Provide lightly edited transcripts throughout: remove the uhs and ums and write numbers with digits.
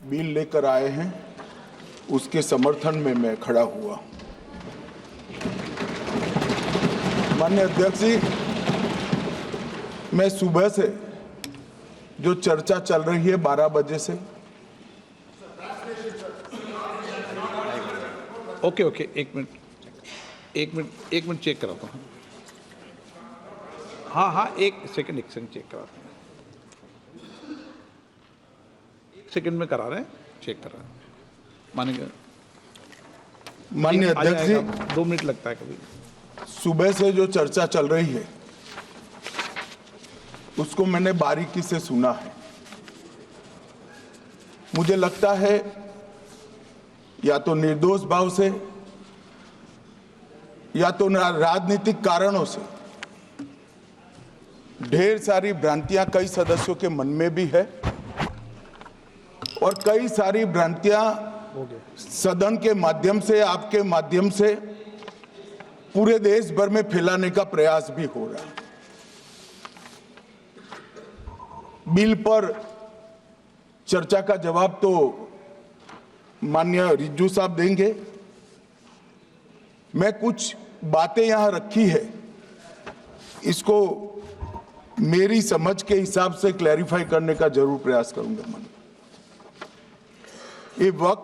Bill लेकर आए हैं उसके समर्थन में मैं खड़ा हुआ। माननीय अध्यक्ष जी, मैं सुबह से जो चर्चा चल रही है 12 बजे से, ओके एक मिनट चेक कराता हूँ। हाँ एक सेकंड चेक कराता हूँ। एक सेकंड में करा रहे हैं, चेक करा रहे हैं। माननीय अध्यक्ष जी, 2 मिनट लगता है कभी। सुबह से जो चर्चा चल रही है उसको मैंने बारीकी से सुना है। मुझे लगता है या तो निर्दोष भाव से या तो राजनीतिक कारणों से ढेर सारी भ्रांतियां कई सदस्यों के मन में भी है और कई सारी भ्रांतियां सदन के माध्यम से, आपके माध्यम से पूरे देश भर में फैलाने का प्रयास भी हो रहा है। बिल पर चर्चा का जवाब तो माननीय रिज्जू साहब देंगे। मैं कुछ बातें यहां रखी है, इसको मेरी समझ के हिसाब से क्लैरिफाई करने का जरूर प्रयास करूंगा। ये वक्त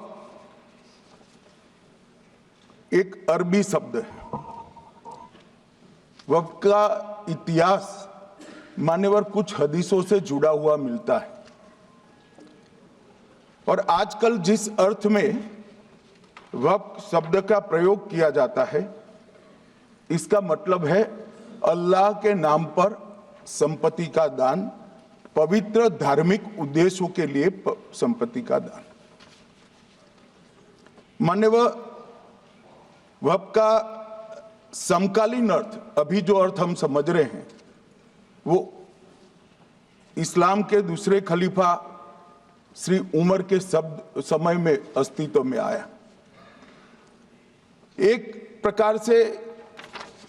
एक अरबी शब्द है। वक्त का इतिहास मान्यवर कुछ हदीसों से जुड़ा हुआ मिलता है और आजकल जिस अर्थ में वक्त शब्द का प्रयोग किया जाता है, इसका मतलब है अल्लाह के नाम पर संपत्ति का दान, पवित्र धार्मिक उद्देश्यों के लिए संपत्ति का दान। मान्यवर वक्त का समकालीन अर्थ, अभी जो अर्थ हम समझ रहे हैं, वो इस्लाम के दूसरे खलीफा श्री उमर के समय में अस्तित्व में आया। एक प्रकार से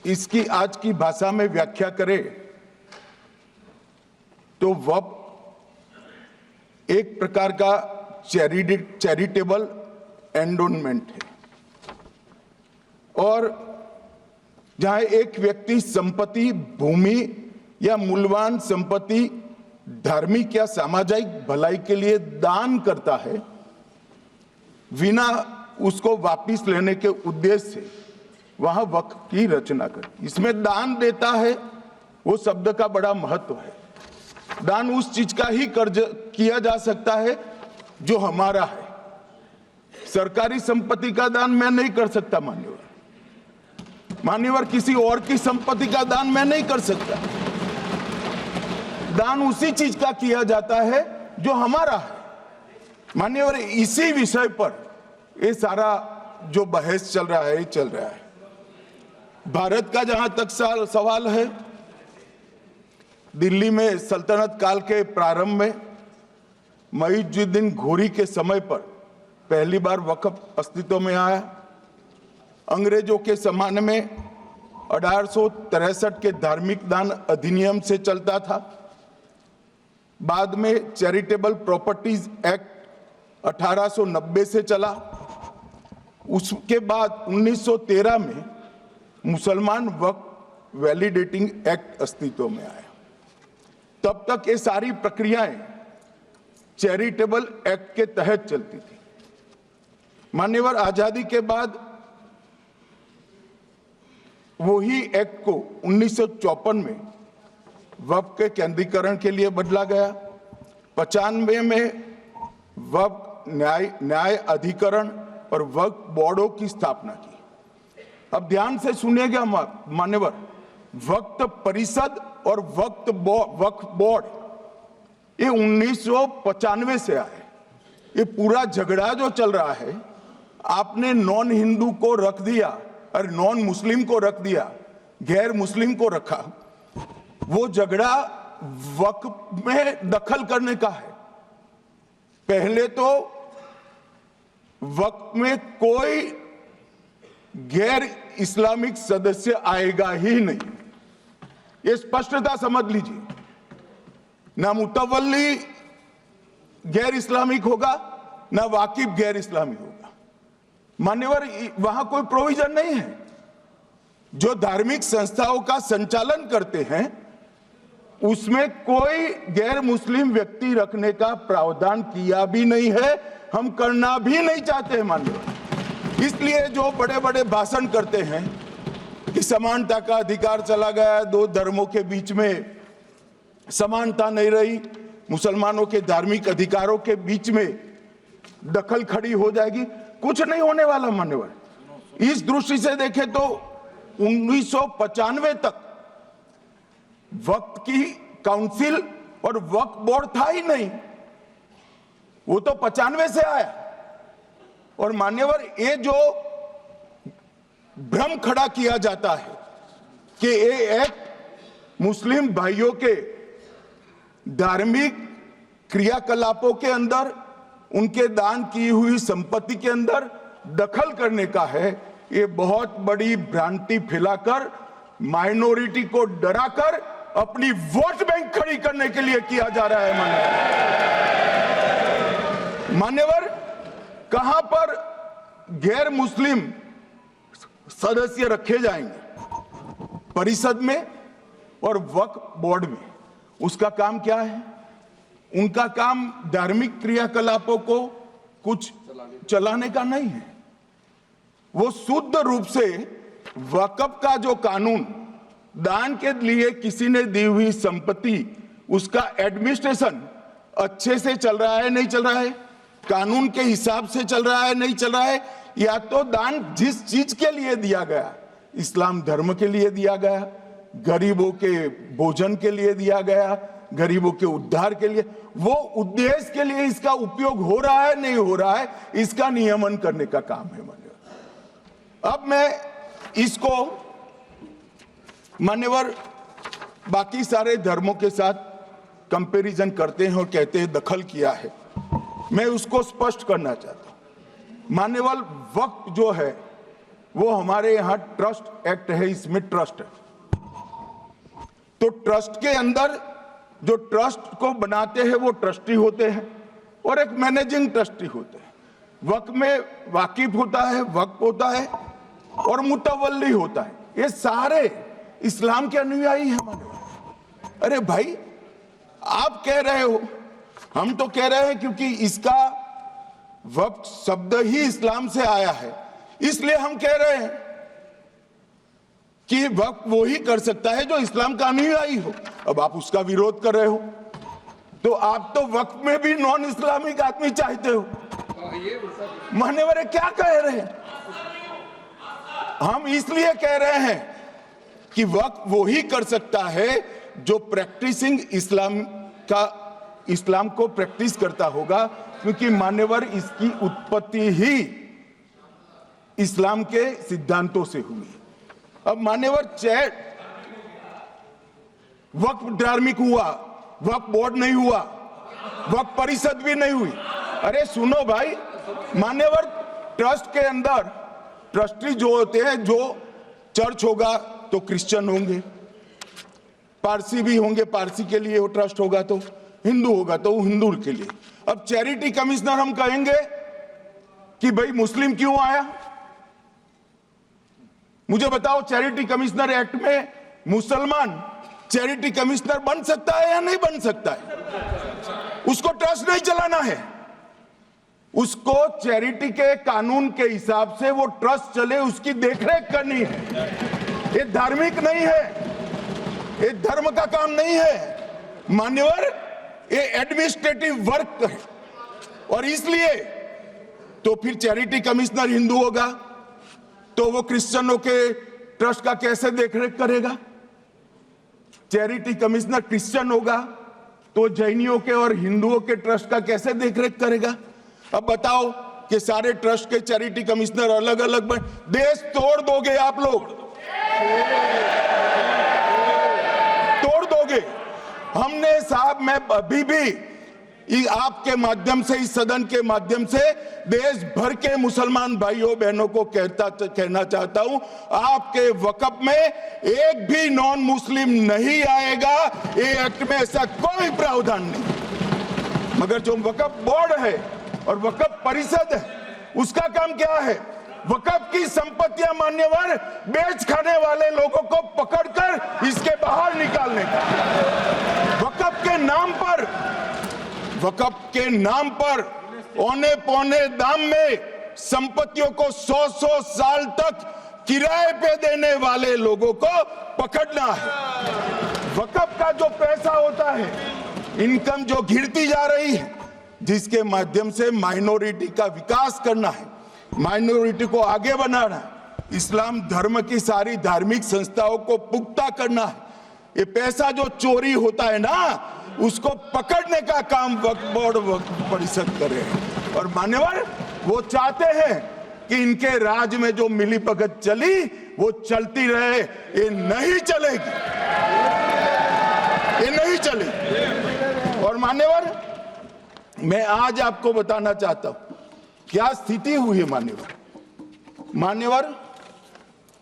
इसकी आज की भाषा में व्याख्या करें तो वक्फ एक प्रकार का चैरिटेबल एंडोनमेंट है और जहां एक व्यक्ति संपत्ति, भूमि या मूल्यवान संपत्ति धार्मिक या सामाजिक भलाई के लिए दान करता है बिना उसको वापस लेने के उद्देश्य से, वहां वक्फ की रचना कर इसमें दान देता है। वो शब्द का बड़ा महत्व है। दान उस चीज का ही कर्ज किया जा सकता है जो हमारा है। सरकारी संपत्ति का दान मैं नहीं कर सकता मान्यवर, किसी और की संपत्ति का दान मैं नहीं कर सकता। दान उसी चीज का किया जाता है जो हमारा है। मान्यवर, इसी विषय पर ये सारा जो बहस चल रहा है। भारत का जहां तक सवाल है, दिल्ली में सल्तनत काल के प्रारंभ में मुइज़्ज़ुद्दीन घोरी के समय पर पहली बार वक्फ अस्तित्व में आया। अंग्रेजों के जमाने में 1863 के धार्मिक दान अधिनियम से चलता था। बाद में चैरिटेबल प्रॉपर्टीज एक्ट 1890 से चला। उसके बाद 1913 में मुसलमान वक्फ वैलिडेटिंग एक्ट अस्तित्व में आया। तब तक ये सारी प्रक्रियाएं चैरिटेबल एक्ट के तहत चलती थी। मान्यवर, आजादी के बाद वही एक्ट को 1954 में वक्फ के केंद्रीकरण के लिए बदला गया। 95 में वक्फ न्याय अधिकरण और वक्फ बोर्डों की स्थापना की। अब ध्यान से सुनिएगा मान्यवर, वक्फ परिषद और वक्फ बोर्ड ये 1995 से आए। ये पूरा झगड़ा जो चल रहा है, आपने नॉन हिंदू को रख दिया और नॉन मुस्लिम को रख दिया, गैर मुस्लिम को रखा। वो झगड़ा वक्फ में दखल करने का है। पहले तो वक्फ में कोई गैर इस्लामिक सदस्य आएगा ही नहीं, ये स्पष्टता समझ लीजिए। ना मुतवल्ली गैर इस्लामिक होगा, ना वाकिफ गैर इस्लामी होगा। मान्यवर, वहां कोई प्रोविजन नहीं है। जो धार्मिक संस्थाओं का संचालन करते हैं उसमें कोई गैर मुस्लिम व्यक्ति रखने का प्रावधान किया भी नहीं है, हम करना भी नहीं चाहते हैं मान्यवर। इसलिए जो बड़े बड़े भाषण करते हैं कि समानता का अधिकार चला गया, दो धर्मों के बीच में समानता नहीं रही, मुसलमानों के धार्मिक अधिकारों के बीच में दखल खड़ी हो जाएगी, कुछ नहीं होने वाला मान्यवर। इस दृष्टि से देखें तो 1995 तक वक्फ की काउंसिल और वक्फ बोर्ड था ही नहीं, वो तो 95 से आया। और मान्यवर, ये जो भ्रम खड़ा किया जाता है कि ये एक्ट मुस्लिम भाइयों के धार्मिक क्रियाकलापों के अंदर, उनके दान की हुई संपत्ति के अंदर दखल करने का है, ये बहुत बड़ी भ्रांति फैलाकर माइनॉरिटी को डराकर अपनी वोट बैंक खड़ी करने के लिए किया जा रहा है मान्यवर। कहां पर गैर मुस्लिम सदस्य रखे जाएंगे? परिषद में और वक्फ बोर्ड में। उसका काम क्या है? उनका काम धार्मिक क्रियाकलापों को कुछ चलाने का नहीं है। वो शुद्ध रूप से वक्फ का जो कानून, दान के लिए किसी ने दी हुई संपत्ति, उसका एडमिनिस्ट्रेशन अच्छे से चल रहा है नहीं चल रहा है, कानून के हिसाब से चल रहा है नहीं चल रहा है, या तो दान जिस चीज के लिए दिया गया, इस्लाम धर्म के लिए दिया गया, गरीबों के भोजन के लिए दिया गया, गरीबों के उद्धार के लिए, वो उद्देश्य के लिए इसका उपयोग हो रहा है नहीं हो रहा है, इसका नियमन करने का काम है मान्यवर। अब मैं इसको मान्यवर बाकी सारे धर्मों के साथ कंपैरिजन करते हैं और कहते हैं दखल किया है। मैं उसको स्पष्ट करना चाहता हूं मान्यवर, वक्फ जो है वो हमारे यहां ट्रस्ट एक्ट है, इसमें ट्रस्ट है। तो ट्रस्ट के अंदर जो ट्रस्ट को बनाते हैं वो ट्रस्टी होते हैं और एक मैनेजिंग ट्रस्टी होते हैं। वक्फ में वाकिफ होता है, वक्फ होता है और मुतवल्ली होता है। ये सारे इस्लाम के अनुयायी हैं मान्यवर। अरे भाई, आप कह रहे हो, हम तो कह रहे हैं क्योंकि इसका वक्फ शब्द ही इस्लाम से आया है, इसलिए हम कह रहे हैं कि वक्फ वो ही कर सकता है जो इस्लाम का अनुयायी हो। अब आप उसका विरोध कर रहे हो तो आप तो वक्फ में भी नॉन इस्लामिक आदमी चाहते हो मान्यवर। क्या कह रहे हैं? हम इसलिए कह रहे हैं कि वक्फ वो ही कर सकता है जो प्रैक्टिसिंग इस्लाम को प्रैक्टिस करता होगा, क्योंकि मान्यवर इसकी उत्पत्ति ही इस्लाम के सिद्धांतों से हुई। अब मान्यवर, वक्फ धार्मिक हुआ, वक्फ बोर्ड नहीं हुआ, वक्फ परिषद भी नहीं हुई। अरे सुनो भाई, मान्यवर, ट्रस्ट के अंदर ट्रस्टी जो होते हैं, जो चर्च होगा तो क्रिश्चियन होंगे, पारसी भी होंगे, पारसी के लिए वो ट्रस्ट होगा, तो हिंदू होगा तो हिंदू के लिए। अब चैरिटी कमिश्नर हम कहेंगे कि भाई मुस्लिम क्यों आया? मुझे बताओ, चैरिटी कमिश्नर एक्ट में मुसलमान चैरिटी कमिश्नर बन सकता है या नहीं बन सकता है? उसको ट्रस्ट नहीं चलाना है, उसको चैरिटी के कानून के हिसाब से वो ट्रस्ट चले, उसकी देखरेख करनी है। ये धार्मिक नहीं है, ये धर्म का काम नहीं है मान्यवर, ये एडमिनिस्ट्रेटिव वर्क है। और इसलिए तो फिर चैरिटी कमिश्नर हिंदू होगा तो वो क्रिश्चियनों के ट्रस्ट का कैसे देखरेख करेगा? चैरिटी कमिश्नर क्रिश्चियन होगा तो जैनियों के और हिंदुओं के ट्रस्ट का कैसे देखरेख करेगा? अब बताओ कि सारे ट्रस्ट के चैरिटी कमिश्नर अलग अलग बन, देश तोड़ दोगे आप लोग, तोड़ दोगे। हमने साहब, मैं अभी भी आपके माध्यम से, इस सदन के माध्यम से देश भर के मुसलमान भाइयों बहनों को कहना चाहता हूं, आपके वक्फ में एक भी नॉन मुस्लिम नहीं आएगा। ये एक्ट में ऐसा कोई प्रावधान नहीं। मगर जो वक्फ बोर्ड है और वक्फ परिषद है, उसका काम क्या है? वक्फ की संपत्तियां मान्यवर बेच खाने वाले लोगों को पकड़कर इसके बाहर निकालने का। वक्फ के नाम पर औने पौने दाम में संपत्तियों को 100 साल तक किराए पे देने वाले लोगों को पकड़ना है। वक्फ का जो पैसा होता है, इनकम जो गिरती जा रही है, जिसके माध्यम से माइनॉरिटी का विकास करना है, माइनॉरिटी को आगे बढ़ाना है, इस्लाम धर्म की सारी धार्मिक संस्थाओं को पुख्ता करना है, ये पैसा जो चोरी होता है ना, उसको पकड़ने का काम वक्फ बोर्ड वक्फ परिषद करे। और मान्यवर वो चाहते हैं कि इनके राज में जो मिलीभगत चली वो चलती रहे, ये नहीं चलेगी, ये नहीं चलेगी। और मान्यवर मैं आज आपको बताना चाहता हूं क्या स्थिति हुई है। मान्यवर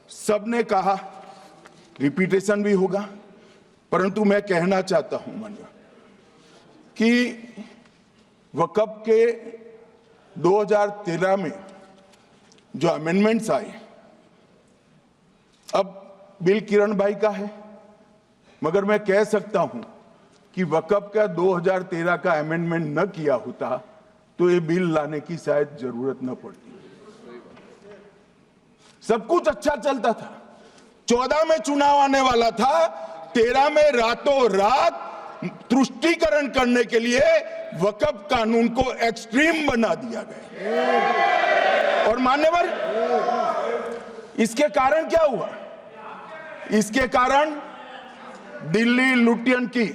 सबने कहा, रिपीटेशन भी होगा, परंतु मैं कहना चाहता हूं मान्यवर कि वक्फ के 2013 में जो अमेंडमेंट्स आए, अब बिल किरण भाई का है, मगर मैं कह सकता हूं कि वक्फ का 2013 का अमेंडमेंट न किया होता तो ये बिल लाने की शायद जरूरत न पड़ती। सब कुछ अच्छा चलता था, 14 में चुनाव आने वाला था, 13 में रातों रात तुष्टीकरण करने के लिए वक्फ कानून को एक्सट्रीम बना दिया गया। और मान्यवर इसके कारण क्या हुआ? इसके कारण दिल्ली लुटियन की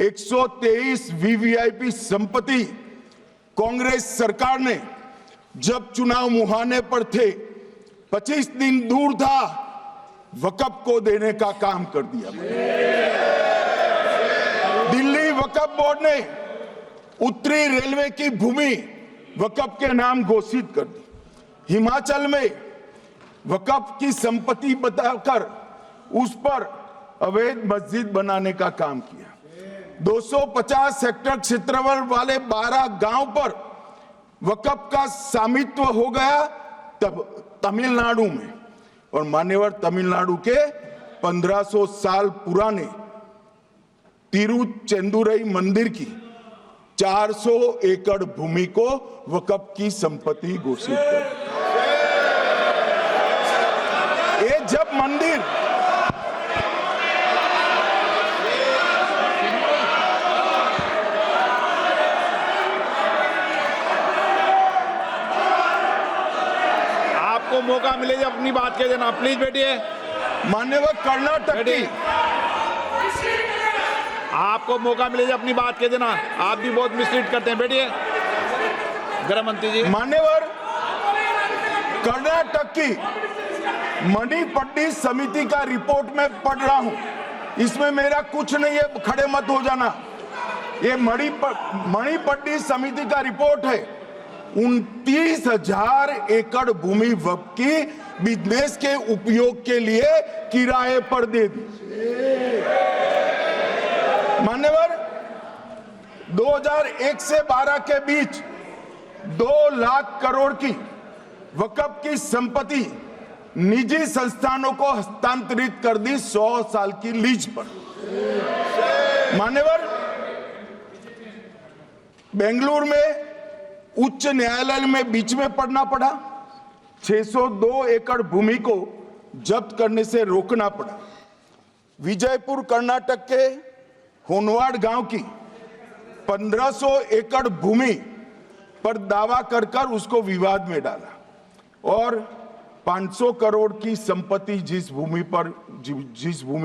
123 वीवीआईपी संपत्ति कांग्रेस सरकार ने जब चुनाव मुहाने पर थे, 25 दिन दूर था, वक्फ को देने का काम कर दिया। दिल्ली वक्फ बोर्ड ने उत्तरी रेलवे की भूमि वक्फ के नाम घोषित कर दी। हिमाचल में वक्फ की संपत्ति बताकर उस पर अवैध मस्जिद बनाने का काम किया। 250 हेक्टेयर क्षेत्रफल वाले 12 गांव पर वक्फ का स्वामित्व हो गया तब तमिलनाडु में। और मान्यवर तमिलनाडु के 1500 साल पुराने तिरुचेंदुरई मंदिर की 400 एकड़ भूमि को वक्फ की संपत्ति घोषित कर। ये जब मंदिर आपको मौका मिले जब अपनी बात कह देना, प्लीज बैठिए। मान्यवर कर्नाटक की, आपको मौका मिले जब अपनी बात कह देना, आप भी बहुत मिसलीड करते हैं। बैठिए गृह मंत्री जी। मान्यवर कर्नाटक की मणिपट्टी समिति का रिपोर्ट में पढ़ रहा हूं, इसमें मेरा कुछ नहीं है, खड़े मत हो जाना। ये मणिपट्टी समिति का रिपोर्ट है। 29,000 एकड़ भूमि वक्फ की बिजनेस के उपयोग के लिए किराए पर दे दी। मान्यवर 2001 से 12 के बीच 2 लाख करोड़ की वक्फ की संपत्ति निजी संस्थानों को हस्तांतरित कर दी 100 साल की लीज पर। मान्यवर बेंगलुरु में उच्च न्यायालय में बीच में पढ़ना पड़ा, 602 एकड़ भूमि को जब्त करने से रोकना पड़ा। विजयपुर कर्नाटक के होनवाड़ गांव की 1500 एकड़ भूमि पर दावा कर उसको विवाद में डाला और 500 करोड़ की संपत्ति जिस भूमि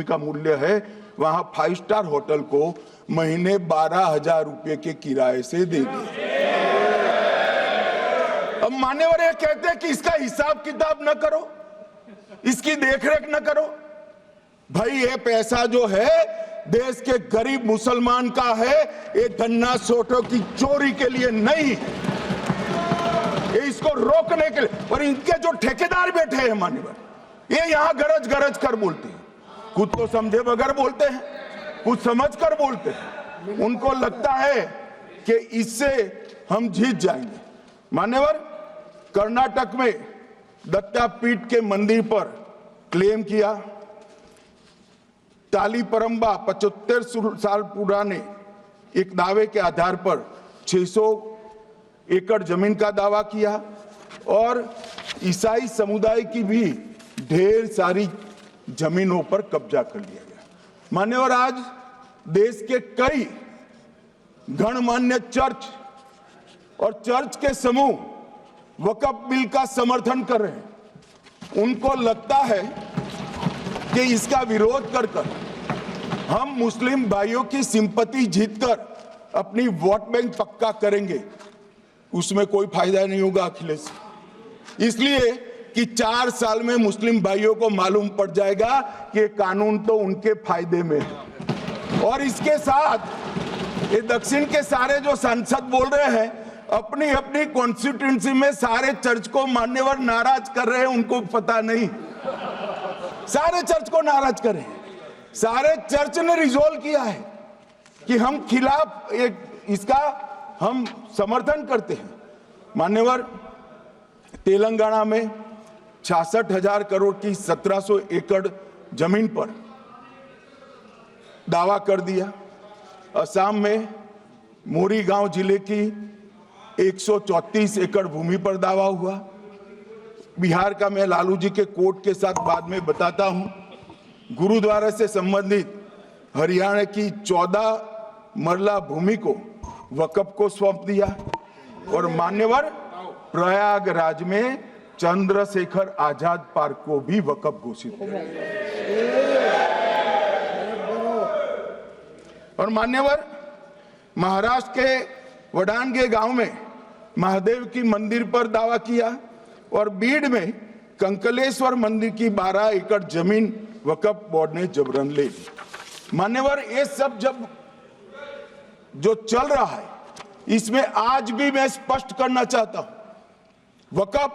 का मूल्य है वहां 5 स्टार होटल को महीने 12,000 रुपए के किराए से दे दिया। अब मान्यवर ये कहते हैं कि इसका हिसाब किताब न करो, इसकी देखरेख न करो। भाई ये पैसा जो है देश के गरीब मुसलमान का है, ये गन्ना सोटों की चोरी के लिए नहीं, ये इसको रोकने के लिए। और इनके जो ठेकेदार बैठे हैं मान्यवर, ये यहां गरज गरज कर बोलते हैं, कुछ तो समझे बगैर बोलते हैं, कुछ समझ कर बोलते हैं। उनको लगता है कि इससे हम जीत जाएंगे। मान्यवर, कर्नाटक में दत्तापीठ के मंदिर पर क्लेम किया, तालीपरंबा 75 साल पुराने एक दावे के आधार पर 600 एकड़ जमीन का दावा किया और ईसाई समुदाय की भी ढेर सारी जमीनों पर कब्जा कर लिया गया। मान्यवर, आज देश के कई गणमान्य चर्च और चर्च के समूह वक्फ बिल का समर्थन कर रहे हैं। उनको लगता है कि इसका विरोध कर हम मुस्लिम भाइयों की सिंपैथी जीतकर अपनी वोट बैंक पक्का करेंगे। उसमें कोई फायदा नहीं होगा अखिलेश, इसलिए कि 4 साल में मुस्लिम भाइयों को मालूम पड़ जाएगा कि कानून तो उनके फायदे में है। और इसके साथ ये दक्षिण के सारे जो सांसद बोल रहे हैं, अपनी अपनी कॉन्स्टिट्यूएंसी में सारे चर्च को मान्यवर नाराज कर रहे हैं, उनको पता नहीं, सारे चर्च को नाराज कर रहे हैं। सारे चर्च ने रिजोल्व किया है कि हम खिलाफ इसका हम समर्थन करते हैं। मान्यवर, तेलंगाना में 66,000 करोड़ की 1700 एकड़ जमीन पर दावा कर दिया। असम में मोरीगांव जिले की 134 एकड़ भूमि पर दावा हुआ। बिहार का मैं लालू जी के कोर्ट के साथ बाद में बताता हूं। गुरुद्वारा से संबंधित हरियाणा की 14 मरला भूमि को वक्फ को सौंप दिया। और मान्यवर, प्रयागराज में चंद्रशेखर आजाद पार्क को भी वक्फ घोषित किया। और मान्यवर, महाराष्ट्र के वडानगे गांव में महादेव की मंदिर पर दावा किया और बीड में कंकलेश्वर मंदिर की 12 एकड़ जमीन वक्फ बोर्ड ने जबरन ले ली। मान्यवर, ये सब जब जो चल रहा है, इसमें आज भी मैं स्पष्ट करना चाहता हूं, वक्फ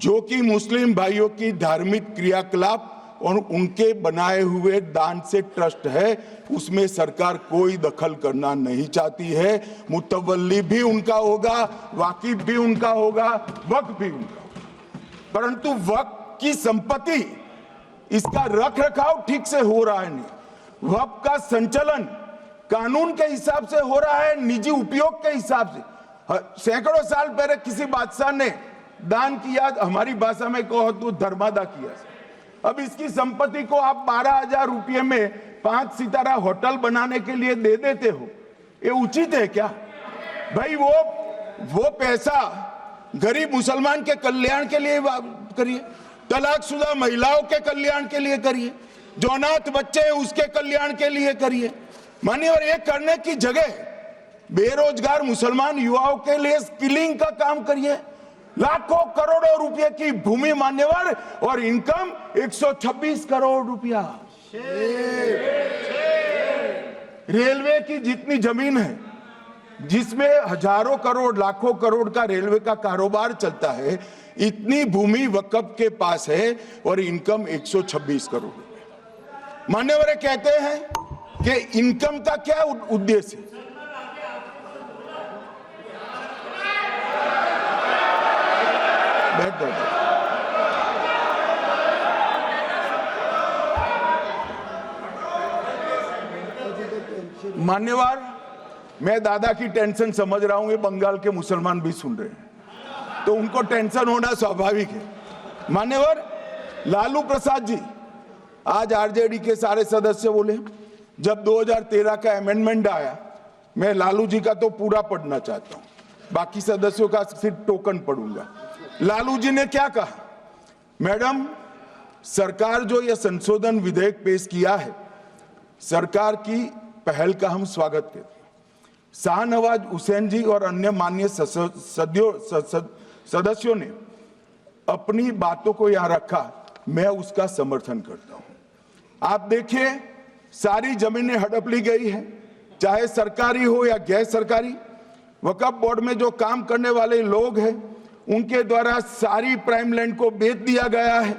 जो कि मुस्लिम भाइयों की धार्मिक क्रियाकलाप और उनके बनाए हुए दान से ट्रस्ट है, उसमें सरकार कोई दखल करना नहीं चाहती है। मुतवल्ली भी उनका होगा, वाकिफ भी उनका होगा, वक्फ भी उनका होगा। परंतु वक्फ की संपत्ति, इसका रख रखाव ठीक से हो रहा है नहीं। वक्फ का संचालन कानून के हिसाब से हो रहा है, निजी उपयोग के हिसाब से। सैकड़ों साल पहले किसी बादशाह ने दान किया, हमारी भाषा में कहो तो धर्मादा किया। अब इसकी संपत्ति को आप 12,000 रुपये में 5 सितारा होटल बनाने के लिए दे देते हो, ये उचित है क्या भाई? वो पैसा गरीब मुसलमान के कल्याण के लिए करिए, तलाकशुदा महिलाओं के कल्याण के लिए करिए, जो अनाथ बच्चे हैं उसके कल्याण के लिए करिए। मानिए, और ये करने की जगह बेरोजगार मुसलमान युवाओं के लिए स्किलिंग का काम करिए। लाखों करोड़ों रुपए की भूमि मान्यवर और इनकम 126 करोड़ रुपया। रेलवे की जितनी जमीन है, जिसमें हजारों करोड़ लाखों करोड़ का रेलवे का कारोबार चलता है, इतनी भूमि वक्फ के पास है और इनकम 126 करोड़ रुपए। मान्यवर कहते हैं कि इनकम का क्या उद्देश्य है? बैठ जाओ। मान्यवर, मैं दादा की टेंशन समझ रहा हूं, ये बंगाल के मुसलमान भी सुन रहे हैं, तो उनको टेंशन होना स्वाभाविक है। मान्यवर, लालू प्रसाद जी, आज आरजेडी के सारे सदस्य बोले, जब 2013 का अमेंडमेंट आया, मैं लालू जी का तो पूरा पढ़ना चाहता हूं, बाकी सदस्यों का सिर्फ टोकन पढ़ूंगा। लालू जी ने क्या कहा? मैडम, सरकार जो यह संशोधन विधेयक पेश किया है, सरकार की पहल का हम स्वागत करते हैं। शाहनवाज हुसैन जी और अन्य माननीय सदस्यों ने अपनी बातों को यहां रखा, मैं उसका समर्थन करता हूं। आप देखिए, सारी जमीनें हड़प ली गई है, चाहे सरकारी हो या गैर सरकारी। वक्फ बोर्ड में जो काम करने वाले लोग हैं, उनके द्वारा सारी प्राइम लैंड को बेच दिया गया है।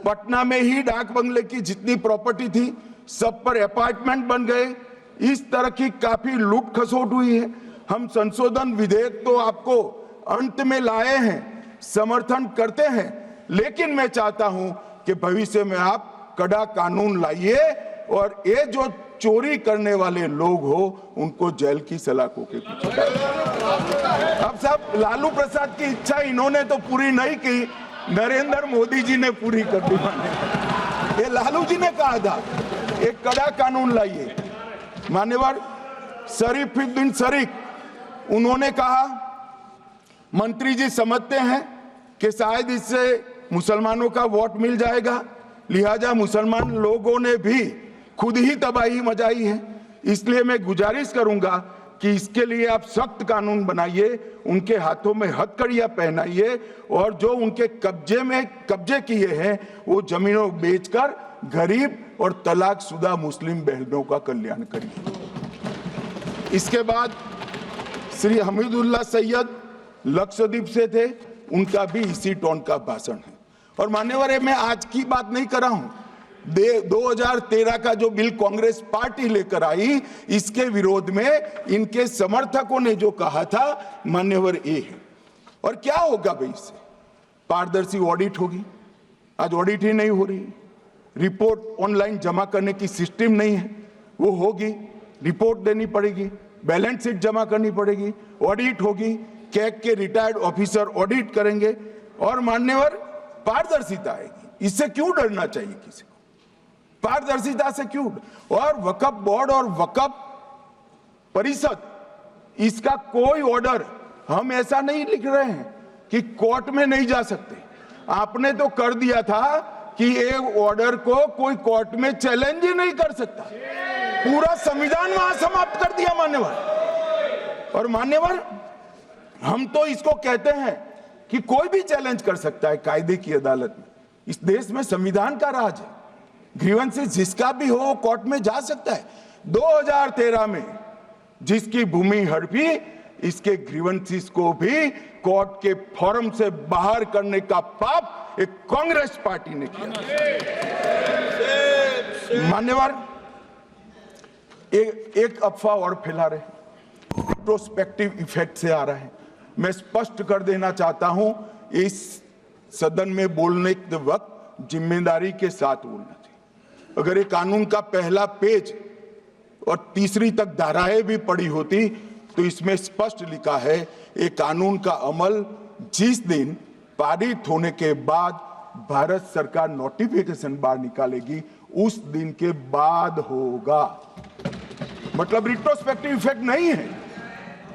पटना में ही डाक बंगले की जितनी प्रॉपर्टी थी, सब पर अपार्टमेंट बन गए। इस तरह की काफी लूट खसोट हुई है। हम संशोधन विधेयक तो आपको अंत में लाए हैं, समर्थन करते हैं, लेकिन मैं चाहता हूं कि भविष्य में आप कड़ा कानून लाइए और ये जो चोरी करने वाले लोग हो उनको जेल की सलाखों के पीछे। अब साहब, लालू प्रसाद की इच्छा इन्होंने तो पूरी नहीं की, नरेंद्र मोदी जी ने पूरी कर दी। ये लालू जी ने कहा था एक कड़ा कानून लाइए। मान्यवर शरीफुद्दीन शरीफ, उन्होंने कहा मंत्री जी समझते हैं कि शायद इससे मुसलमानों का वोट मिल जाएगा, लिहाजा मुसलमान लोगों ने भी खुद ही तबाही मचाई है, इसलिए मैं गुजारिश करूंगा कि इसके लिए आप सख्त कानून बनाइए, उनके हाथों में हथकड़ियां पहनाइए और जो उनके कब्जे किए हैं वो जमीनों बेचकर गरीब और तलाकशुदा मुस्लिम बहनों का कल्याण करिए। इसके बाद श्री हमीदुल्लाह सैयद लक्षद्वीप से थे, उनका भी इसी टोन का भाषण है। और मान्यवर, मैं आज की बात नहीं कर रहा हूं, 2013 का जो बिल कांग्रेस पार्टी लेकर आई, इसके विरोध में इनके समर्थकों ने जो कहा था, मान्यवर ये है। और क्या होगा भाई इससे? पारदर्शी ऑडिट होगी, आज ऑडिट ही नहीं हो रही, रिपोर्ट ऑनलाइन जमा करने की सिस्टम नहीं है, वो होगी, रिपोर्ट देनी पड़ेगी, बैलेंस शीट जमा करनी पड़ेगी, ऑडिट होगी, कैग के रिटायर्ड ऑफिसर ऑडिट करेंगे और मान्यवर पारदर्शिता आएगी। इससे क्यों डरना चाहिए किसी को? पारदर्शिता से क्यों? और वक्फ बोर्ड और वक्फ परिषद, इसका कोई ऑर्डर हम ऐसा नहीं लिख रहे हैं कि कोर्ट में नहीं जा सकते। आपने तो कर दिया था कि एक ऑर्डर को कोई कोर्ट में चैलेंज ही नहीं कर सकता, पूरा संविधान वहां समाप्त कर दिया मान्यवर। और मान्यवर, हम तो इसको कहते हैं कि कोई भी चैलेंज कर सकता है कायदे की अदालत में। इस देश में संविधान का राज है, ग्रीवेंसेस जिसका भी हो कोर्ट में जा सकता है। 2013 में जिसकी भूमि हड़पी, इसके ग्रीवेंसेस को भी कोर्ट के फोरम से बाहर करने का पाप एक कांग्रेस पार्टी ने किया। मान्यवर, एक अफवाह और फैला रहे, रिट्रोस्पेक्टिव इफेक्ट से आ रहा है। मैं स्पष्ट कर देना चाहता हूं, इस सदन में बोलने के वक्त जिम्मेदारी के साथ बोलना चाहिए। अगर ये कानून का पहला पेज और तीसरी तक धाराएं भी पड़ी होती तो इसमें स्पष्ट लिखा है ये कानून का अमल जिस दिन पारित होने के बाद भारत सरकार नोटिफिकेशन बाहर निकालेगी उस दिन के बाद होगा। मतलब रिट्रोस्पेक्टिव इफेक्ट नहीं है,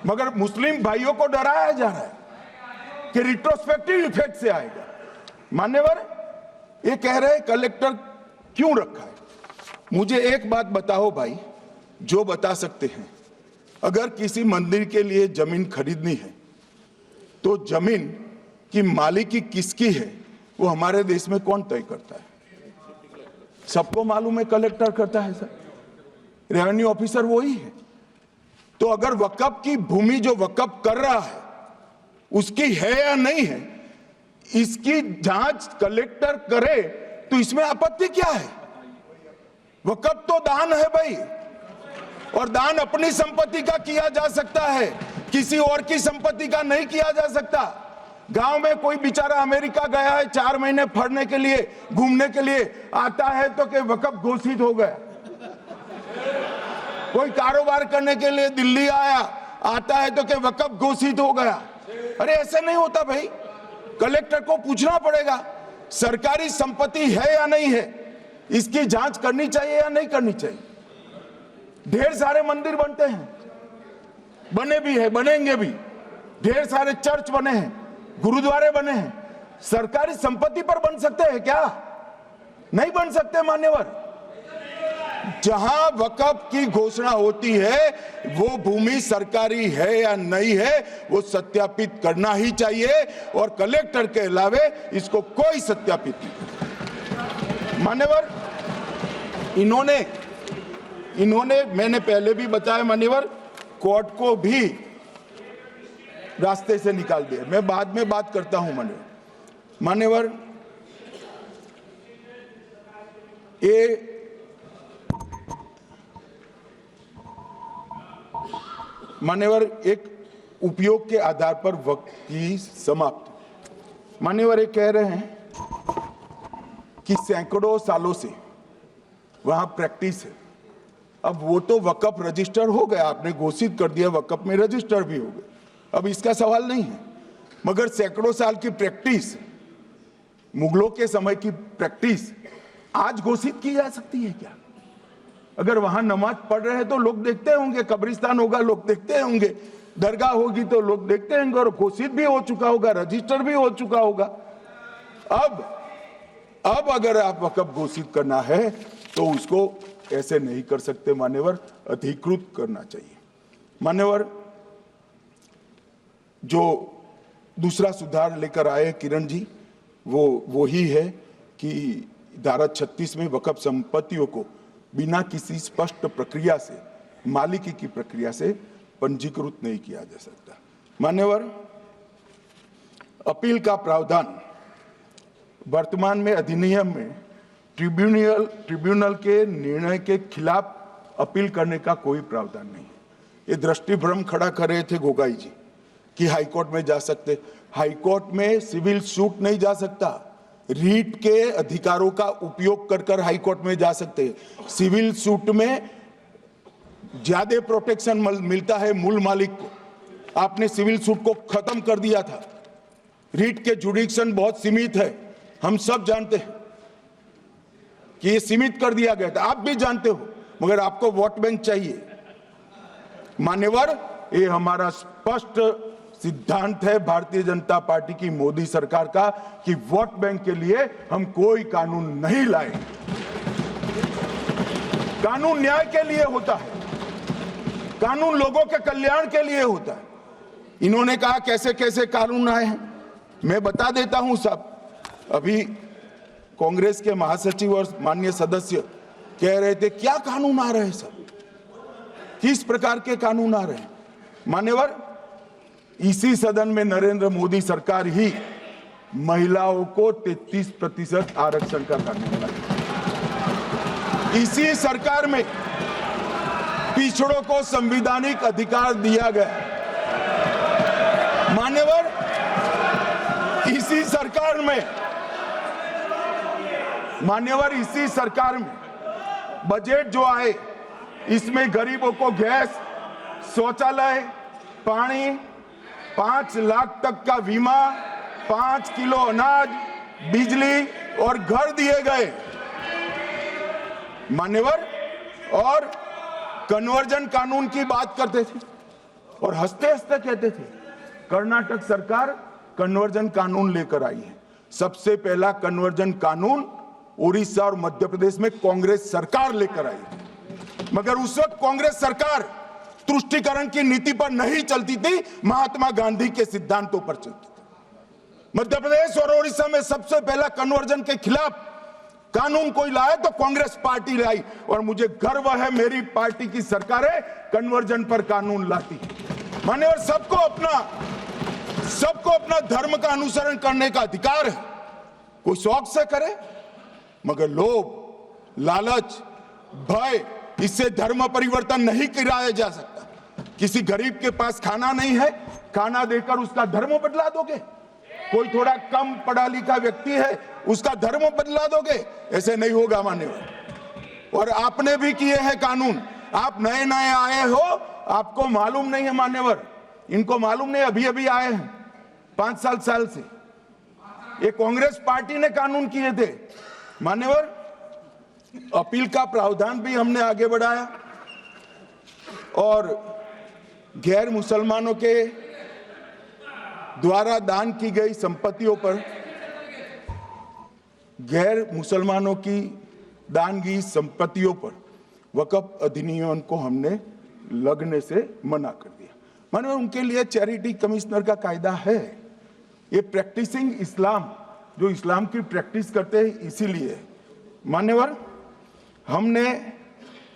मगर मुस्लिम भाइयों को डराया जा रहा है कि रिट्रोस्पेक्टिव इफेक्ट से आएगा। मान्यवर, ये कह रहे कलेक्टर क्यों रखा है? मुझे एक बात बताओ भाई, जो बता सकते हैं, अगर किसी मंदिर के लिए जमीन खरीदनी है तो जमीन की मालिकी किसकी है वो हमारे देश में कौन तय करता है? सबको मालूम है, कलेक्टर करता है सर, रेवेन्यू ऑफिसर वही है। तो अगर वक्फ की भूमि जो वक्फ कर रहा है उसकी है या नहीं है, इसकी जांच कलेक्टर करे तो इसमें आपत्ति क्या है? वक्फ तो दान है भाई, और दान अपनी संपत्ति का किया जा सकता है, किसी और की संपत्ति का नहीं किया जा सकता। गांव में कोई बेचारा अमेरिका गया है 4 महीने पढ़ने के लिए, घूमने के लिए आता है तो कि वक्फ घोषित हो गया। कोई कारोबार करने के लिए दिल्ली आया, आता है तो कि वक्फ घोषित हो गया। अरे ऐसा नहीं होता भाई, कलेक्टर को पूछना पड़ेगा सरकारी संपत्ति है या नहीं है, इसकी जांच करनी चाहिए या नहीं करनी चाहिए। ढेर सारे मंदिर बनते हैं, बने भी है, बनेंगे भी, ढेर सारे चर्च बने हैं, गुरुद्वारे बने हैं, सरकारी संपत्ति पर बन सकते हैं क्या? नहीं बन सकते मान्यवर। जहां वक्फ की घोषणा होती है वो भूमि सरकारी है या नहीं है वो सत्यापित करना ही चाहिए, और कलेक्टर के अलावे इसको कोई सत्यापित नहीं। मान्यवर, इन्होंने मैंने पहले भी बताया मान्यवर, कोर्ट को भी रास्ते से निकाल दिया। मैं बाद में बात करता हूं मान्यवर, ये मान्यवर, एक उपयोग के आधार पर वक्त की समाप्ति। मान्यवर, ये कह रहे हैं कि सैकड़ों सालों से वहां प्रैक्टिस है। अब वो तो वक्फ रजिस्टर हो गया, आपने घोषित कर दिया, वक्फ में रजिस्टर भी हो गया, अब इसका सवाल नहीं है। मगर सैकड़ों साल की प्रैक्टिस, मुगलों के समय की प्रैक्टिस आज घोषित की जा सकती है क्या? अगर वहां नमाज पढ़ रहे हैं तो लोग देखते होंगे, कब्रिस्तान होगा लोग देखते होंगे, दरगाह होगी तो लोग देखते होंगे, और घोषित भी हो चुका होगा, रजिस्टर भी हो चुका होगा। अब अगर आप वक्फ घोषित करना है तो उसको ऐसे नहीं कर सकते मान्यवर, अधिकृत करना चाहिए। मान्यवर, जो दूसरा सुधार लेकर आए किरण जी, वो ही है कि धारा 36 में वक्फ संपत्तियों को बिना किसी स्पष्ट प्रक्रिया से, मालिकी की प्रक्रिया से पंजीकृत नहीं किया जा सकता। मान्यवर, अपील का प्रावधान वर्तमान में अधिनियम में ट्रिब्यूनल के निर्णय के खिलाफ अपील करने का कोई प्रावधान नहीं है। ये दृष्टिभ्रम खड़ा कर रहे थे गोगाई जी कि हाईकोर्ट में जा सकते। हाईकोर्ट में सिविल सूट नहीं जा सकता, रीट के अधिकारों का उपयोग कर हाईकोर्ट में जा सकते हैं। सिविल सूट में ज्यादा प्रोटेक्शन मिलता है मूल मालिक को। आपने सिविल सूट को खत्म कर दिया था, रीट के जुडिक्शन बहुत सीमित है, हम सब जानते हैं कि ये सीमित कर दिया गया था, आप भी जानते हो, मगर आपको वोट बैंक चाहिए। मान्यवर, ये हमारा स्पष्ट सिद्धांत है भारतीय जनता पार्टी की, मोदी सरकार का, कि वोट बैंक के लिए हम कोई कानून नहीं लाए। कानून न्याय के लिए होता है, कानून लोगों के कल्याण के लिए होता है। इन्होंने कहा कैसे कैसे कानून आए हैं, मैं बता देता हूं सब। अभी कांग्रेस के महासचिव और माननीय सदस्य कह रहे थे क्या कानून आ रहे हैं सब, किस प्रकार के कानून आ रहे हैं। मान्यवर, इसी सदन में नरेंद्र मोदी सरकार ही महिलाओं को 33% आरक्षण का कानून लाई। इसी सरकार में पिछड़ों को संवैधानिक अधिकार दिया गया। मान्यवर, इसी सरकार में बजट जो आए, इसमें गरीबों को गैस, शौचालय, पानी, 5 लाख तक का बीमा, 5 किलो अनाज, बिजली और घर दिए गए। मान्यवर, और कन्वर्जन कानून की बात करते थे और हंसते हंसते कहते थे कर्नाटक सरकार कन्वर्जन कानून लेकर आई है। सबसे पहला कन्वर्जन कानून उड़ीसा और मध्य प्रदेश में कांग्रेस सरकार लेकर आई, मगर उस वक्त कांग्रेस सरकार तुष्टीकरण की नीति पर नहीं चलती थी, महात्मा गांधी के सिद्धांतों पर चलती थी। मध्य प्रदेश और उड़ीसा में सबसे पहला कन्वर्जन के खिलाफ कानून कोई लाया तो कांग्रेस पार्टी लाई, और मुझे गर्व है मेरी पार्टी की सरकारें कन्वर्जन पर कानून लाती। मान्यवर, सबको अपना धर्म का अनुसरण करने का अधिकार है, कोई शौक से करे, मगर लोभ, लालच, भय, इससे धर्म परिवर्तन नहीं कराया जा सकता। किसी गरीब के पास खाना नहीं है, खाना देकर उसका धर्म बदला दोगे? कोई थोड़ा कम पढ़ा लिखा व्यक्ति है, उसका धर्म बदला दोगे? ऐसे नहीं होगा मान्यवर। और आपने भी किए हैं कानून, आप नए नए आए हो, आपको मालूम नहीं है मान्यवर, इनको मालूम नहीं, अभी अभी आए हैं 5 साल से। ये कांग्रेस पार्टी ने कानून किए थे मान्यवर। अपील का प्रावधान भी हमने आगे बढ़ाया, और गैर मुसलमानों के द्वारा दान की गई संपत्तियों पर, गैर मुसलमानों की दान की संपत्तियों पर वक्फ अधिनियम को हमने लगने से मना कर दिया। माने उनके लिए चैरिटी कमिश्नर का कायदा है। ये प्रैक्टिसिंग इस्लाम, जो इस्लाम की प्रैक्टिस करते हैं, इसीलिए मान्यवर हमने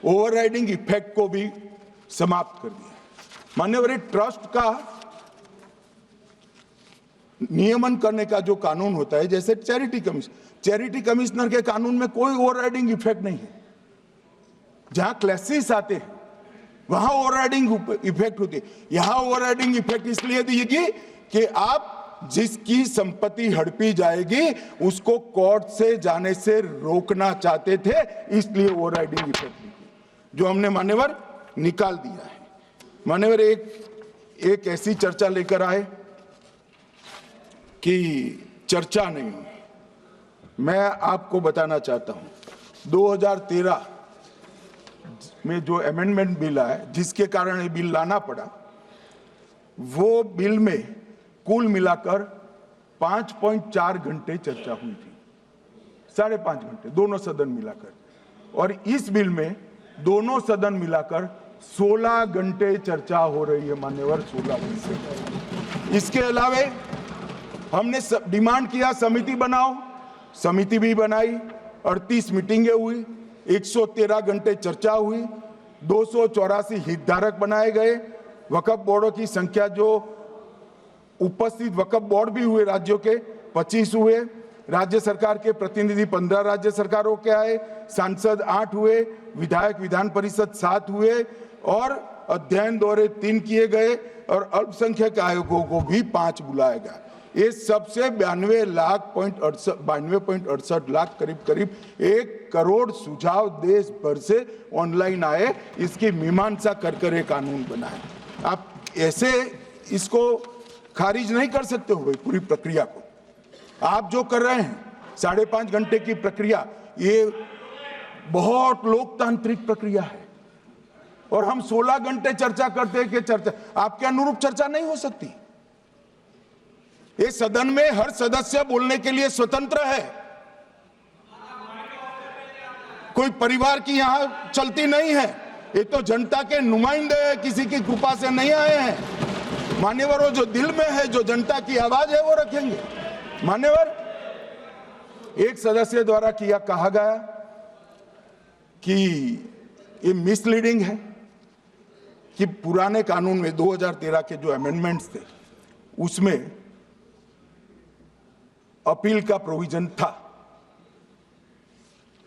ओवरराइडिंग इफेक्ट को भी समाप्त कर दिया। मान्यवर, ट्रस्ट का नियमन करने का जो कानून होता है, जैसे चैरिटी कमिश्नर के कानून में कोई ओवरराइडिंग इफेक्ट नहीं है। जहां क्लैसेस आते हैं वहां ओवरराइडिंग इफेक्ट होती है। यहां ओवरराइडिंग इफेक्ट इसलिए देगी कि आप जिसकी संपत्ति हड़पी जाएगी उसको कोर्ट से जाने से रोकना चाहते थे, इसलिए ओवरराइडिंग इफेक्ट जो हमने मान्यवर निकाल दिया है। मान्यवर एक ऐसी चर्चा लेकर आए कि चर्चा नहीं हुई। मैं आपको बताना चाहता हूं 2013 में जो अमेंडमेंट बिल आया जिसके कारण ये बिल लाना पड़ा, वो बिल में कुल मिलाकर 5.4 घंटे चर्चा हुई थी, 5.5 घंटे दोनों सदन मिलाकर, और इस बिल में दोनों सदन मिलाकर 16 घंटे चर्चा हो रही है मान्यवर, 16 घंटे। इसके अलावे हमने डिमांड किया समिति बनाओ, समिति भी बनाई, 38 मीटिंगें हुई, 113 घंटे चर्चा हुई, 284 हितधारक बनाए गए, वक्फ बोर्डों की संख्या जो उपस्थित वक्फ बोर्ड भी हुए राज्यों के 25 हुए, राज्य सरकार के प्रतिनिधि 15 राज्य सरकारों के आए, सांसद 8 हुए, विधायक विधान परिषद 7 हुए, और अध्ययन दौरे 3 किए गए, और अल्पसंख्यक आयोगों को भी 5 बुलाया गया। ये सबसे 92.68 लाख करीब 1 करोड़ सुझाव देश भर से ऑनलाइन आए, इसकी मीमांसा कर ये कानून बना है। आप ऐसे इसको खारिज नहीं कर सकते हो भाई, पूरी प्रक्रिया को आप जो कर रहे हैं 5.5 घंटे की प्रक्रिया, ये बहुत लोकतांत्रिक प्रक्रिया है, और हम 16 घंटे चर्चा करते हैं कि चर्चा आपके अनुरूप चर्चा नहीं हो सकती। इस सदन में हर सदस्य बोलने के लिए स्वतंत्र है, कोई परिवार की यहां चलती नहीं है, ये तो जनता के नुमाइंदे हैं, किसी की कृपा से नहीं आए हैं। मान्यवर, जो दिल में है, जो जनता की आवाज है, वो रखेंगे। मान्यवर, एक सदस्य द्वारा कहा गया कि ये मिसलीडिंग है कि पुराने कानून में 2013 के जो अमेंडमेंट्स थे उसमें अपील का प्रोविजन था।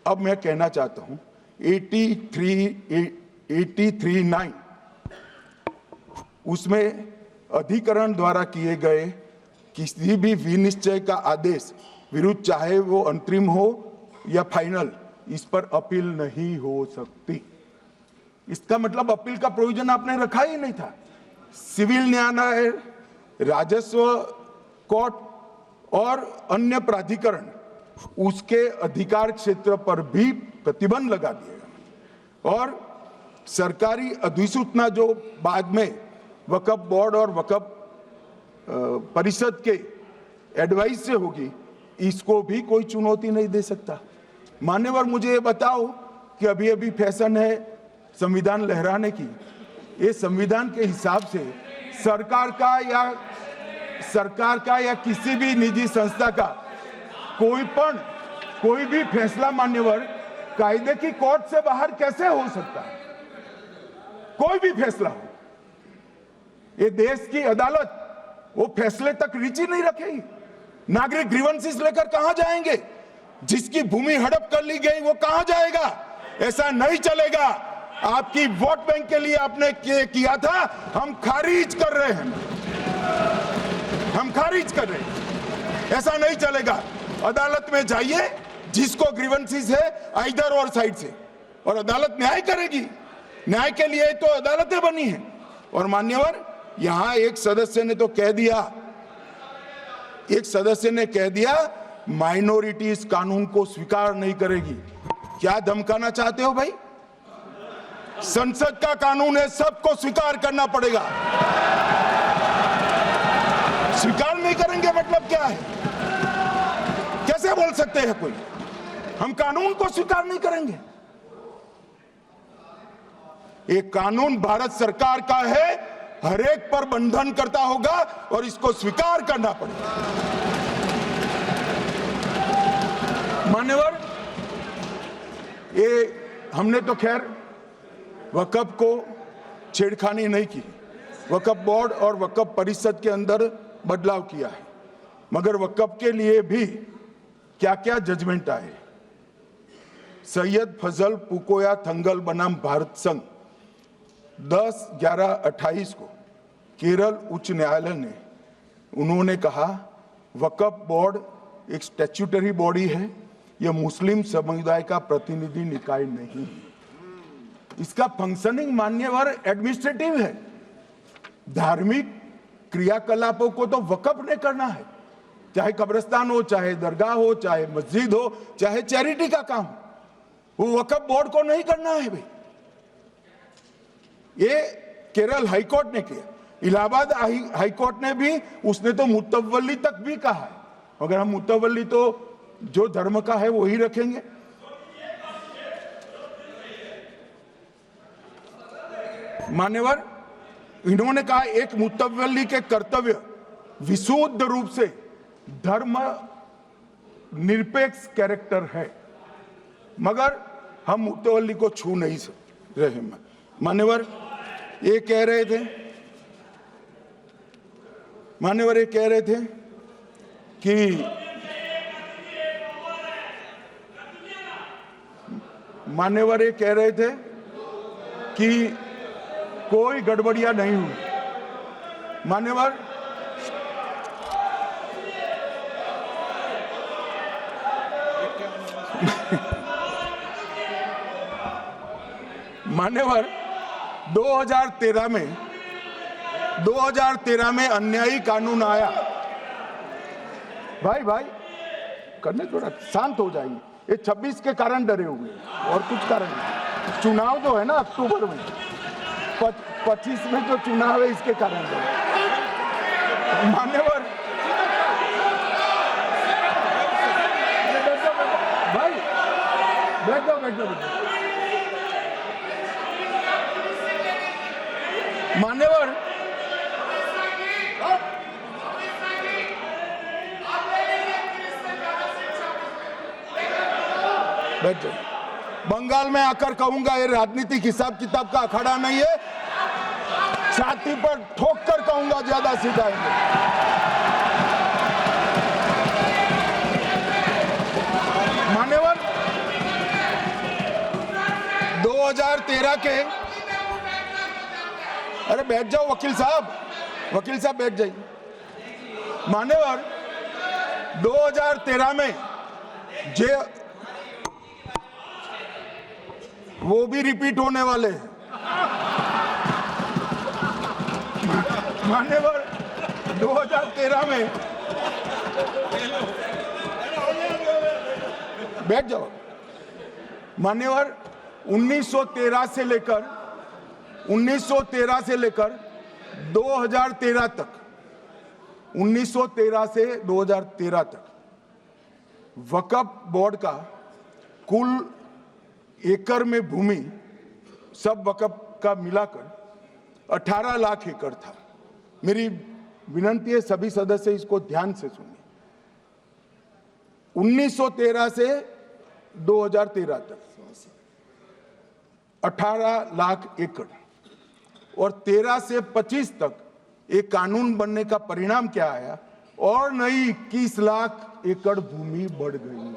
अब मैं कहना चाहता हूं 83(9) उसमें अधिकरण द्वारा किए गए किसी भी विनिश्चय का आदेश विरुद्ध, चाहे वो अंतरिम हो या फाइनल, इस पर अपील नहीं हो सकती। इसका मतलब अपील का प्रोविजन आपने रखा ही नहीं था। सिविल न्यायालय, राजस्व कोर्ट और अन्य प्राधिकरण उसके अधिकार क्षेत्र पर भी प्रतिबंध लगा दिया, और सरकारी अधिसूचना जो बाद में वक्फ बोर्ड और वक्फ परिषद के एडवाइस से होगी, इसको भी कोई चुनौती नहीं दे सकता। मान्यवर, मुझे ये बताओ कि अभी अभी फैशन है संविधान लहराने की, ये संविधान के हिसाब से सरकार का या किसी भी निजी संस्था का कोई भी फैसला मान्यवर कायदे की कोर्ट से बाहर कैसे हो सकता है? कोई भी फैसला हो, ये देश की अदालत वो फैसले तक रुचि नहीं रखेगी। नागरिक ग्रीवेंसेस लेकर कहां जाएंगे? जिसकी भूमि हड़प कर ली गई वो कहां जाएगा? ऐसा नहीं चलेगा। आपकी वोट बैंक के लिए आपने किया था, हम खारिज कर रहे हैं, हम खारिज कर रहे हैं। ऐसा नहीं चलेगा। अदालत में जाइए, जिसको ग्रीवेंसेस है आइदर और साइड से, और अदालत न्याय करेगी। न्याय के लिए तो अदालतें बनी हैं। और मान्यवर, यहां एक सदस्य ने तो कह दिया माइनॉरिटी इस कानून को स्वीकार नहीं करेगी। क्या धमकाना चाहते हो भाई? संसद का कानून है, सबको स्वीकार करना पड़ेगा। स्वीकार नहीं करेंगे मतलब क्या है? कैसे बोल सकते हैं कोई हम कानून को स्वीकार नहीं करेंगे? ये कानून भारत सरकार का है, हर एक पर बंधन करता होगा और इसको स्वीकार करना पड़ेगा। मान्यवर, ये हमने तो खैर वक्फ को छेड़खानी नहीं की, वक्फ बोर्ड और वक्फ परिषद के अंदर बदलाव किया है, मगर वक्फ के लिए भी क्या क्या जजमेंट आए। सैयद फजल पुकोया थंगल बनाम भारत संघ, 10/11/28 को केरल उच्च न्यायालय ने उन्होंने कहा वक्फ बोर्ड एक स्टैट्यूटरी बॉडी है, यह मुस्लिम समुदाय का प्रतिनिधि निकाय नहीं है। इसका फंक्शनिंग मान्यवर एडमिनिस्ट्रेटिव है। धार्मिक क्रियाकलापों को तो वक्फ ने करना है, चाहे कब्रिस्तान हो, चाहे दरगाह हो, चाहे मस्जिद हो, चाहे चैरिटी का काम, वो वक्फ बोर्ड को नहीं करना है भाई। ये केरल हाईकोर्ट ने किया, इलाहाबाद हाईकोर्ट ने भी, उसने तो मुतवल्ली तक भी कहा है। अगर हम मुतवल्ली तो जो धर्म का है वही रखेंगे। मान्यवर, इन्होंने कहा एक मुतवल्ली के कर्तव्य विशुद्ध रूप से धर्म निरपेक्ष कैरेक्टर है, मगर हम मुतवल्ली को छू नहीं रहे। मान्यवर ये कह रहे थे, मान्यवर ये कह रहे थे कि मान्यवर ये कह रहे थे कि कोई गड़बड़ियां नहीं हुई। मान्यवर मान्यवर 2013 में अन्यायी कानून आया। भाई करने थोड़ा शांत हो जाइए। ये 26 के कारण डरे हुए हैं और कुछ कारण नहीं। चुनाव जो है ना अक्टूबर में, 25 में जो चुनाव है इसके कारण डरे। मान्यवर भाई बैठ जाओ। मान्यवर बैठ जाओ। बंगाल में आकर कहूंगा ये राजनीतिक हिसाब किताब का अखाड़ा नहीं है, छाती पर ठोक कर कहूंगा ज्यादा सिखाएंगे। मान्यवर 2013 के, अरे बैठ जाओ वकील साहब बैठ जाइए। मान्यवर 2013 में वो भी रिपीट होने वाले हैं। मान्यवर 2013 में बैठ जाओ। मान्यवर 1913 से लेकर 2013 तक 1913 से 2013 तक वक्फ बोर्ड का कुल एकड़ में भूमि सब वक्फ का मिलाकर 18 लाख एकड़ था। मेरी विनंती है सभी सदस्य इसको ध्यान से सुनिए। 1913 से 2013 तक 18 लाख एकड़ और 13 से 25 तक एक कानून बनने का परिणाम क्या आया, और नई 21 लाख एकड़ भूमि बढ़ गई।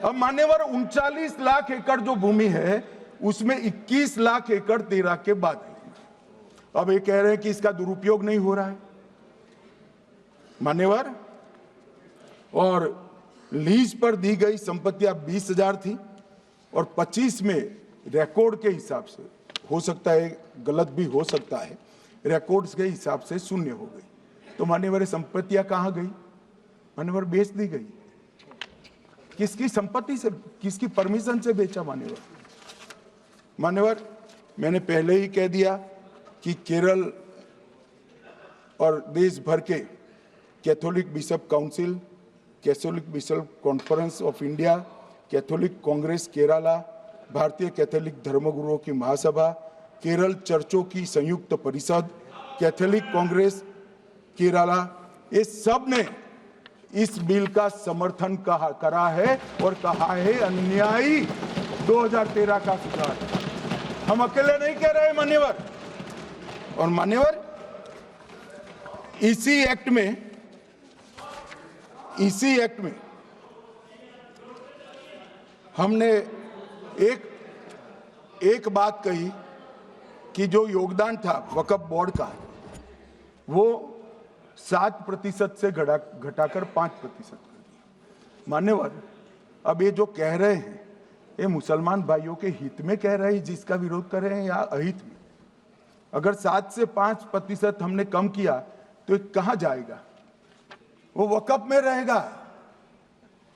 अब मान्यवर 39 लाख एकड़ जो भूमि है उसमें 21 लाख एकड़ 13 के बाद है। अब ये कह रहे हैं कि इसका दुरुपयोग नहीं हो रहा है। मान्यवर, और लीज पर दी गई संपत्तियां 20,000 थी और 25 में रिकॉर्ड के हिसाब से, हो सकता है गलत भी हो सकता है, रिकॉर्ड्स के हिसाब से शून्य हो गई। तो मान्यवर संपत्तियां कहां गई? मान्यवर बेच दी गई। किसकी संपत्ति से, किसकी परमिशन से बेचा? मान्यवर मैंने पहले ही कह दिया कि केरल और देश भर के Catholic bishop council, Catholic bishop conference of India, Catholic Congress Kerala, भारतीय कैथोलिक धर्मगुरुओं की महासभा, केरल चर्चों की संयुक्त परिषद, कैथोलिक कांग्रेस केरला, ये सब ने इस बिल का समर्थन करा है और कहा है अन्यायी 2013 का सुधार। हम अकेले नहीं कह रहे मान्यवर। और मान्यवर इसी एक्ट में हमने एक एक बात कही कि जो योगदान था वक्फ बोर्ड का वो 7% से घटाकर 5% कर दिया। मान्यवर, अब ये जो कह रहे हैं ये मुसलमान भाइयों के हित में कह रहे हैं जिसका विरोध कर रहे हैं या अहित में? अगर 7 से 5% हमने कम किया तो ये कहां जाएगा? वो वक्फ में रहेगा।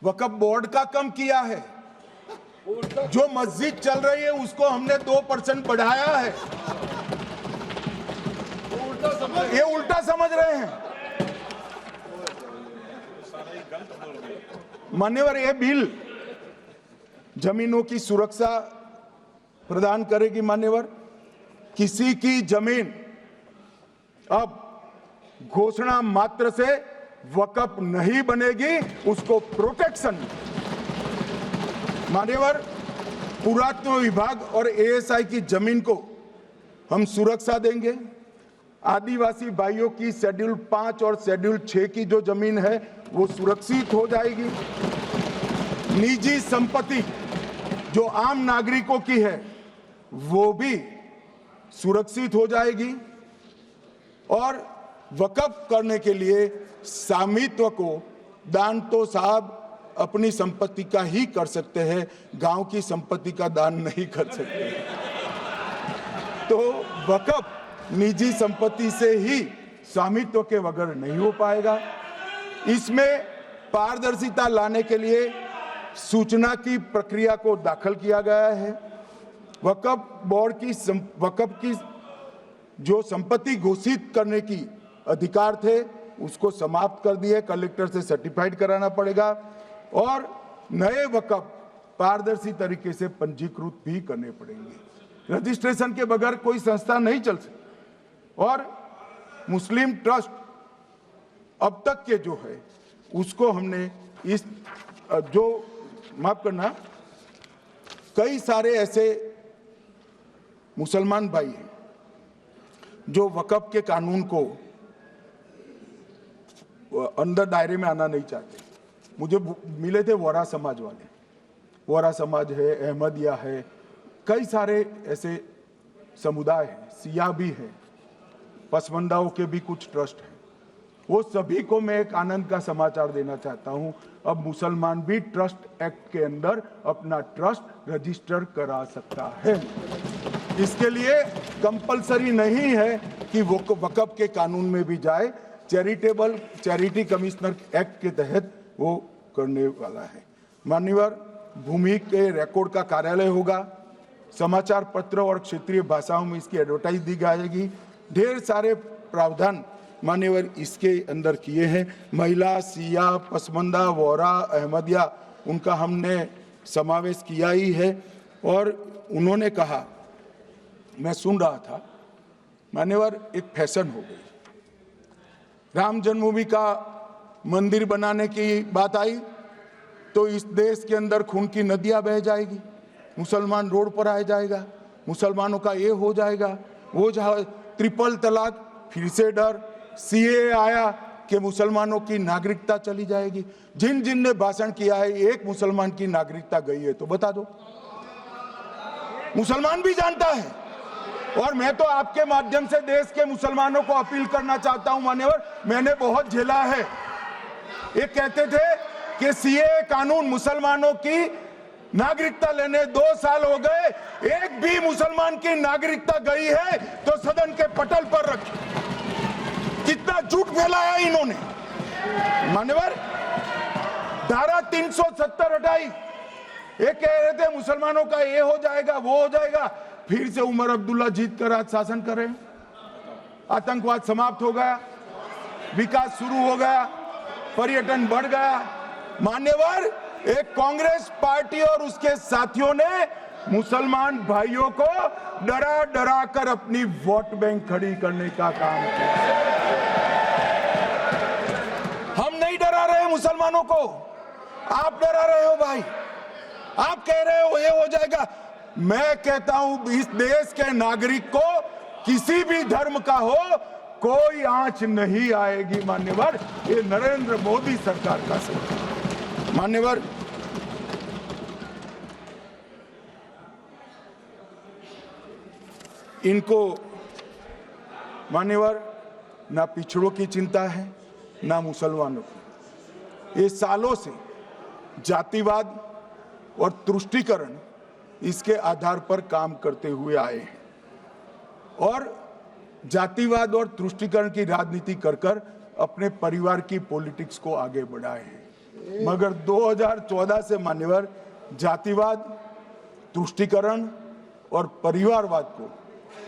वक्फ बोर्ड का कम किया है। जो मस्जिद चल रही है उसको हमने 2% बढ़ाया है। ये उल्टा समझ रहे हैं। मान्यवर, ये बिल जमीनों की सुरक्षा प्रदान करेगी। मान्यवर, किसी की जमीन अब घोषणा मात्र से वक्फ नहीं बनेगी, उसको प्रोटेक्शन। मान्यवर, पुरातत्व विभाग और एएसआई की जमीन को हम सुरक्षा देंगे। आदिवासी भाइयों की शेड्यूल 5 और शेड्यूल 6 की जो जमीन है वो सुरक्षित हो जाएगी। निजी संपत्ति जो आम नागरिकों की है वो भी सुरक्षित हो जाएगी। और वक्फ करने के लिए स्वामित्व को दान तो साहब अपनी संपत्ति का ही कर सकते हैं, गांव की संपत्ति का दान नहीं कर सकते। तो वक्फ निजी संपत्ति से ही स्वामित्व के बगैर नहीं हो पाएगा। इसमें पारदर्शिता लाने के लिए सूचना की प्रक्रिया को दाखिल किया गया है। वक्फ बोर्ड की वक्फ की जो संपत्ति घोषित करने की अधिकार थे उसको समाप्त कर दिए। कलेक्टर से सर्टिफाइड कराना पड़ेगा और नए वक्फ पारदर्शी तरीके से पंजीकृत भी करने पड़ेंगे। रजिस्ट्रेशन के बगैर कोई संस्था नहीं चल सकती। और मुस्लिम ट्रस्ट अब तक के जो है उसको हमने इस जो माफ करना, कई सारे ऐसे मुसलमान भाई हैं जो वक्फ के कानून को अंदर दायरे में आना नहीं चाहते। मुझे मिले थे वोरा समाज वाले, वोरा समाज है, अहमदिया है, कई सारे ऐसे समुदाय हैं, सिया भी है, पसमंदाओं के भी कुछ ट्रस्ट हैं। वो सभी को मैं एक आनंद का समाचार देना चाहता हूं, अब मुसलमान भी ट्रस्ट एक्ट के अंदर अपना ट्रस्ट रजिस्टर करा सकता है। इसके लिए कंपलसरी नहीं है कि वो वक्फ के कानून में भी जाए, चैरिटी कमिश्नर एक्ट के तहत वो करने वाला है। मान्यवर, भूमि के रिकॉर्ड का कार्यालय होगा, समाचार पत्र और क्षेत्रीय भाषाओं में इसकी एडवर्टाइज दी जाएगी। ढेर सारे प्रावधान मान्यवर इसके अंदर किए हैं। महिला, सिया, पसमंदा, वोरा, अहमदिया, उनका हमने समावेश किया ही है। और उन्होंने कहा, मैं सुन रहा था, मान्यवर एक फैशन हो गई, राम जन्मभूमि का मंदिर बनाने की बात आई तो इस देश के अंदर खून की नदियां बह जाएगी, मुसलमान रोड पर आ जाएगा, मुसलमानों का ये हो जाएगा, वो जहाँ ट्रिपल तलाक, फिर से डर, सीए आया कि मुसलमानों की नागरिकता चली जाएगी। जिन जिन ने भाषण किया है, एक मुसलमान की नागरिकता गई है तो बता दो। मुसलमान भी जानता है। और मैं तो आपके माध्यम से देश के मुसलमानों को अपील करना चाहता हूं, मान्यवर, मैंने बहुत झेला है। ये कहते थे कि सीए कानून मुसलमानों की नागरिकता लेने 2 साल हो गए, एक भी मुसलमान की नागरिकता गई है तो सदन के पटल पर रखी। कितना झूठ फैलाया इन्होंने। मान्यवर, धारा 370 हटाई, ये कह रहे थे मुसलमानों का ये हो जाएगा, वो हो जाएगा, फिर से उमर अब्दुल्ला जीत कर आज शासन करें। आतंकवाद समाप्त हो गया, विकास शुरू हो गया, पर्यटन बढ़ गया। मान्यवर, एक कांग्रेस पार्टी और उसके साथियों ने मुसलमान भाइयों को डरा डरा कर अपनी वोट बैंक खड़ी करने का काम किया। हम नहीं डरा रहे मुसलमानों को, आप डरा रहे हो भाई। आप कह रहे हो ये हो जाएगा। मैं कहता हूं इस देश के नागरिक को किसी भी धर्म का हो कोई आंच नहीं आएगी। मान्यवर, ये नरेंद्र मोदी सरकार का सरकार। मान्यवर, इनको मान्यवर ना पिछड़ों की चिंता है ना मुसलमानों की। ये सालों से जातिवाद और तुष्टीकरण इसके आधार पर काम करते हुए आए हैं और जातिवाद और तुष्टीकरण की राजनीति कर अपने परिवार की पॉलिटिक्स को आगे बढ़ाए हैं। मगर 2014 से मान्यवर जातिवाद, तुष्टीकरण और परिवारवाद को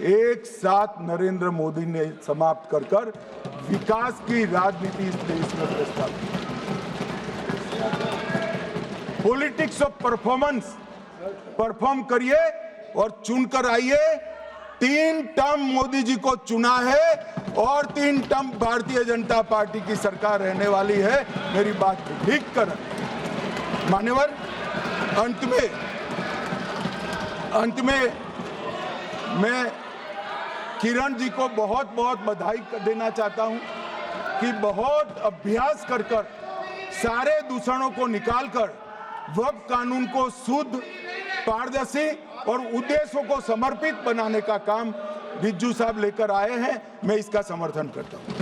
एक साथ नरेंद्र मोदी ने समाप्त कर विकास की राजनीति इस देश में प्रस्तावित की। पॉलिटिक्स ऑफ परफॉर्मेंस, परफॉर्म करिए और चुनकर आइए। 3 टर्म मोदी जी को चुना है और 3 टर्म भारतीय जनता पार्टी की सरकार रहने वाली है। मेरी बात ठीक कर मान्यवर, अंत में मैं किरण जी को बहुत बहुत बधाई देना चाहता हूं कि बहुत अभ्यास कर सारे दूषणों को निकालकर वक्फ कानून को शुद्ध, पारदर्शी और उद्देश्यों को समर्पित बनाने का काम रिज्जू साहब लेकर आए हैं। मैं इसका समर्थन करता हूं।